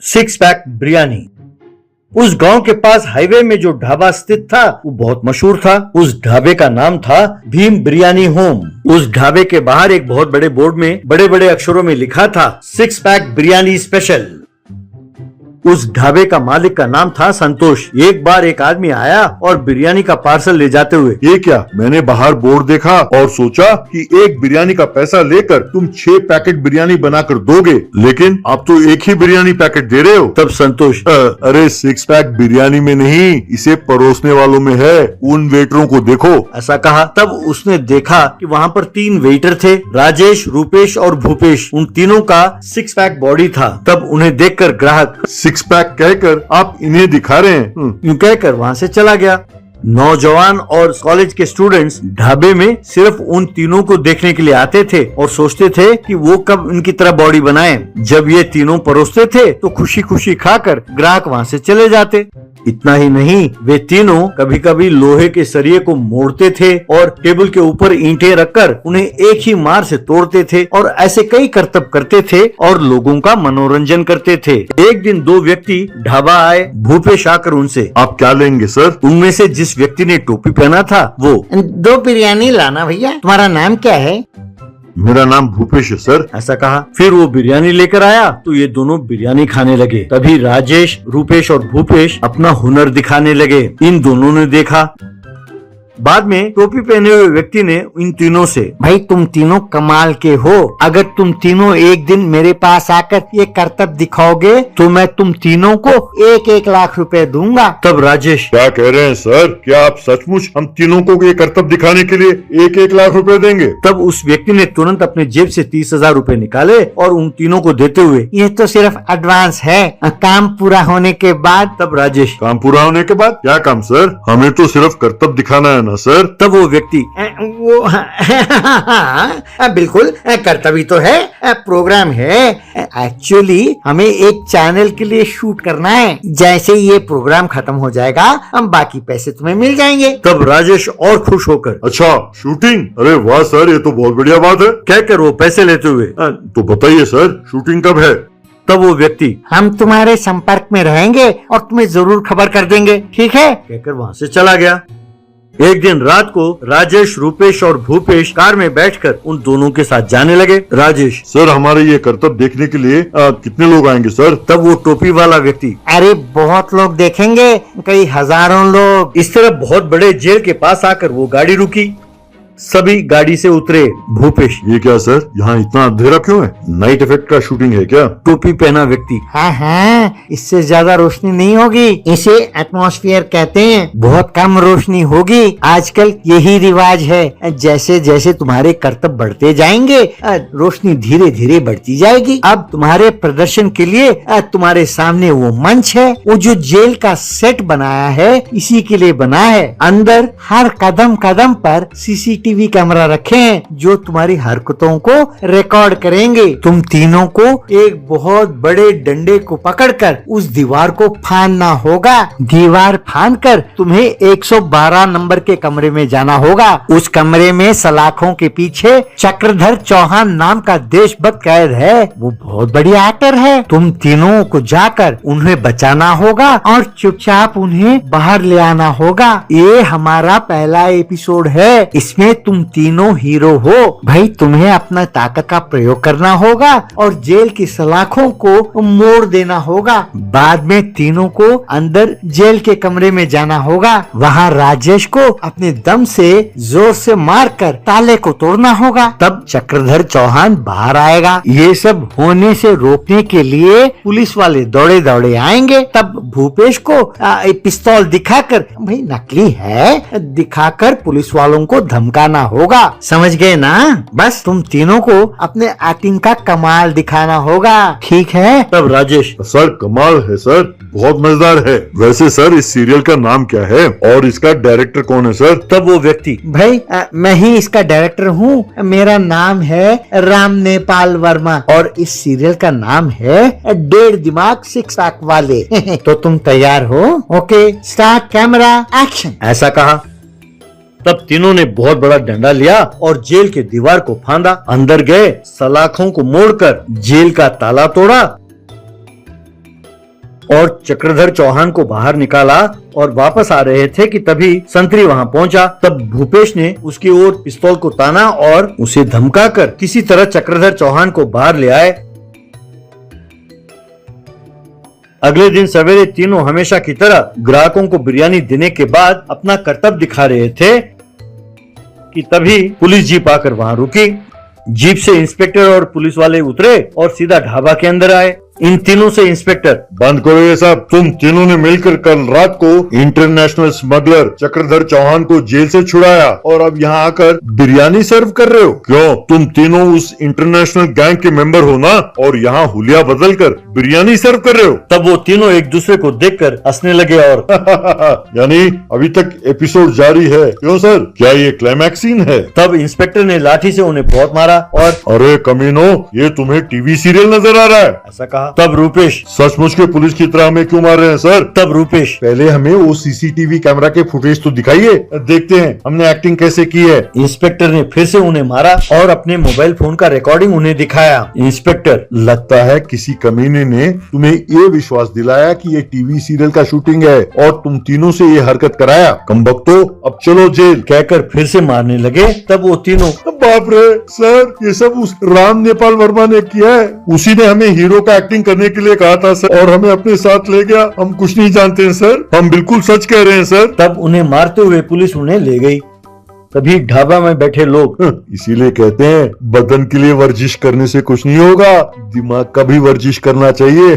Six pack biryani. उस गांव के पास हाईवे में जो ढाबा स्थित था वो बहुत मशहूर था। उस ढाबे का नाम था भीम बिरयानी होम। उस ढाबे के बाहर एक बहुत बड़े बोर्ड में बड़े बड़े अक्षरों में लिखा था सिक्स पैक बिरयानी स्पेशल। उस ढाबे का मालिक का नाम था संतोष। एक बार एक आदमी आया और बिरयानी का पार्सल ले जाते हुए, ये क्या? मैंने बाहर बोर्ड देखा और सोचा कि एक बिरयानी का पैसा लेकर तुम 6 पैकेट बिरयानी बनाकर दोगे, लेकिन आप तो एक ही बिरयानी पैकेट दे रहे हो। तब संतोष, अरे 6 पैक बिरयानी में नहीं, इसे परोसने वालों में है, उन वेटरों को देखो, ऐसा कहा। तब उसने देखा कि वहाँ पर 3 वेटर थे, राजेश, रूपेश और भूपेश। उन तीनों का 6 पैक बॉडी था। तब उन्हें देखकर ग्राहक 6 पैक कहकर आप इन्हें दिखा रहे हैं, यूं कहकर वहाँ से चला गया। नौजवान और कॉलेज के स्टूडेंट्स ढाबे में सिर्फ उन तीनों को देखने के लिए आते थे और सोचते थे कि वो कब इनकी तरह बॉडी बनाएं। जब ये तीनों परोसते थे तो खुशी खुशी खाकर ग्राहक वहाँ से चले जाते। इतना ही नहीं, वे तीनों कभी कभी लोहे के सरिये को मोड़ते थे और टेबल के ऊपर ईंटें रखकर उन्हें एक ही मार से तोड़ते थे और ऐसे कई करतब करते थे और लोगों का मनोरंजन करते थे। एक दिन 2 व्यक्ति ढाबा आए। भूपेश आकर उनसे, आप क्या लेंगे सर? उनमें से जिस व्यक्ति ने टोपी पहना था वो, 2 बिरयानी लाना भैया। तुम्हारा नाम क्या है? मेरा नाम भूपेश है सर, ऐसा कहा। फिर वो बिरयानी लेकर आया तो ये दोनों बिरयानी खाने लगे। तभी राजेश, रूपेश और भूपेश अपना हुनर दिखाने लगे। इन दोनों ने देखा। बाद में टोपी पहने हुए व्यक्ति ने इन तीनों से, भाई तुम तीनों कमाल के हो। अगर तुम तीनों एक दिन मेरे पास आकर ये करतब दिखाओगे तो मैं तुम तीनों को 1-1 लाख रुपए दूंगा। तब राजेश, क्या कह रहे हैं सर? क्या आप सचमुच हम तीनों को ये करतब दिखाने के लिए 1-1 लाख रुपए देंगे? तब उस व्यक्ति ने तुरंत अपने जेब से 30,000 रुपए निकाले और उन तीनों को देते हुए, ये तो सिर्फ एडवांस है, काम पूरा होने के बाद। तब राजेश, काम पूरा होने के बाद? क्या काम सर? हमें तो सिर्फ करतब दिखाना है ना सर। तब वो व्यक्ति, वो बिल्कुल कर्तव्य तो है, प्रोग्राम है। एक्चुअली हमें एक चैनल के लिए शूट करना है। जैसे ये प्रोग्राम खत्म हो जाएगा हम बाकी पैसे तुम्हें मिल जाएंगे। तब राजेश और खुश होकर, अच्छा शूटिंग? अरे वाह सर, ये तो बहुत बढ़िया बात है। कहकर वो पैसे लेते हुए, तो बताइए सर, शूटिंग कब है? तब वो व्यक्ति, हम तुम्हारे संपर्क में रहेंगे और तुम्हें जरूर खबर कर देंगे, ठीक है? कहकर वहाँ से चला गया। एक दिन रात को राजेश, रूपेश और भूपेश कार में बैठकर उन दोनों के साथ जाने लगे। राजेश, सर हमारे ये करतब देखने के लिए कितने लोग आएंगे सर? तब वो टोपी वाला व्यक्ति, अरे बहुत लोग देखेंगे, कई हजारों लोग। इस तरह बहुत बड़े जेल के पास आकर वो गाड़ी रुकी। सभी गाड़ी से उतरे। भूपेश, ये क्या सर, यहाँ इतना अंधेरा क्यों है? नाइट इफेक्ट का शूटिंग है क्या? टोपी पहना व्यक्ति, हाँ, इससे ज्यादा रोशनी नहीं होगी, इसे एटमॉस्फेयर कहते हैं। बहुत कम रोशनी होगी, आजकल यही रिवाज है। जैसे जैसे तुम्हारे कर्तव्य बढ़ते जाएंगे रोशनी धीरे धीरे बढ़ती जाएगी। अब तुम्हारे प्रदर्शन के लिए तुम्हारे सामने वो मंच है, वो जो जेल का सेट बनाया है इसी के लिए बना है। अंदर हर कदम कदम पर CCTV कैमरा रखे हैं जो तुम्हारी हरकतों को रिकॉर्ड करेंगे। तुम तीनों को एक बहुत बड़े डंडे को पकड़कर उस दीवार को फाड़ना होगा। दीवार फाड़कर तुम्हें 112 नंबर के कमरे में जाना होगा। उस कमरे में सलाखों के पीछे चक्रधर चौहान नाम का देशभक्त कैद है। वो बहुत बढ़िया एक्टर है। तुम तीनों को जाकर उन्हें बचाना होगा और चुपचाप उन्हें बाहर ले आना होगा। ये हमारा पहला एपिसोड है, इसमें तुम तीनों हीरो हो। भाई तुम्हें अपना ताकत का प्रयोग करना होगा और जेल की सलाखों को मोड़ देना होगा। बाद में तीनों को अंदर जेल के कमरे में जाना होगा। वहाँ राजेश को अपने दम से जोर से मारकर ताले को तोड़ना होगा। तब चक्रधर चौहान बाहर आएगा। ये सब होने से रोकने के लिए पुलिस वाले दौड़े दौड़े आएंगे। तब भूपेश को पिस्तौल दिखाकर, भाई नकली है, दिखाकर पुलिस वालों को धमकाना होगा। समझ गए ना? बस तुम तीनों को अपने एक्टिंग का कमाल दिखाना होगा, ठीक है? तब राजेश, सर कमाल है सर, बहुत मजेदार है। वैसे सर इस सीरियल का नाम क्या है और इसका डायरेक्टर कौन है सर? तब वो व्यक्ति, भाई मैं ही इसका डायरेक्टर हूँ, मेरा नाम है राम नेपाल वर्मा और इस सीरियल का नाम है 1.5 दिमाग 6 पैक वाले। तो तुम तैयार हो? Okay, start camera action. ऐसा कहा। तब तीनों ने बहुत बड़ा डंडा लिया और जेल के दीवार को फांदा। अंदर गए, सलाखों को मोड़कर जेल का ताला तोड़ा और चक्रधर चौहान को बाहर निकाला और वापस आ रहे थे कि तभी संतरी वहां पहुंचा। तब भूपेश ने उसकी ओर पिस्तौल को ताना और उसे धमकाकर किसी तरह चक्रधर चौहान को बाहर ले आए। अगले दिन सवेरे तीनों हमेशा की तरह ग्राहकों को बिरयानी देने के बाद अपना कर्तव्य दिखा रहे थे कि तभी पुलिस जीप आकर वहां रुकी। जीप से इंस्पेक्टर और पुलिस वाले उतरे और सीधा ढाबा के अंदर आए। इन तीनों से इंस्पेक्टर, बंद करो ये सब। तुम तीनों ने मिलकर कल रात को इंटरनेशनल स्मगलर चक्रधर चौहान को जेल से छुड़ाया और अब यहाँ आकर बिरयानी सर्व कर रहे हो। क्यों, तुम तीनों उस इंटरनेशनल गैंग के मेंबर हो ना, और यहाँ हुलिया बदल कर बिरयानी सर्व कर रहे हो। तब वो तीनों एक दूसरे को देखकर हंसने लगे और यानी अभी तक एपिसोड जारी है। क्यों सर, क्या ये क्लाइमैक्स सीन है? तब इंस्पेक्टर ने लाठी से उन्हें बहुत मारा और अरे कमीनो, ये तुम्हें टीवी सीरियल नजर आ रहा है। ऐसा कहा। तब रूपेश, सचमुच के पुलिस की तरह हमें क्यों मार रहे हैं सर? तब रूपेश, पहले हमें वो सीसीटीवी कैमरा के फुटेज तो दिखाइए, देखते हैं हमने एक्टिंग कैसे की है। इंस्पेक्टर ने फिर से उन्हें मारा और अपने मोबाइल फोन का रिकॉर्डिंग उन्हें दिखाया। इंस्पेक्टर, लगता है किसी कमीने ने तुम्हें ये विश्वास दिलाया कि ये टीवी सीरियल का शूटिंग है और तुम तीनों से ये हरकत कराया। कमबख्तो, अब चलो जेल, कहकर फिर से मारने लगे। तब वो तीनों, बाप रे सर, ये सब उस राम नेपाल वर्मा ने किया है। उसी ने हमें हीरो का एक्टिंग करने के लिए कहा था सर, और हमें अपने साथ ले गया। हम कुछ नहीं जानते हैं सर, हम बिल्कुल सच कह रहे हैं सर। तब उन्हें मारते हुए पुलिस उन्हें ले गई। तभी ढाबा में बैठे लोग, इसीलिए कहते हैं बदन के लिए वर्जिश करने से कुछ नहीं होगा, दिमाग का भी वर्जिश करना चाहिए।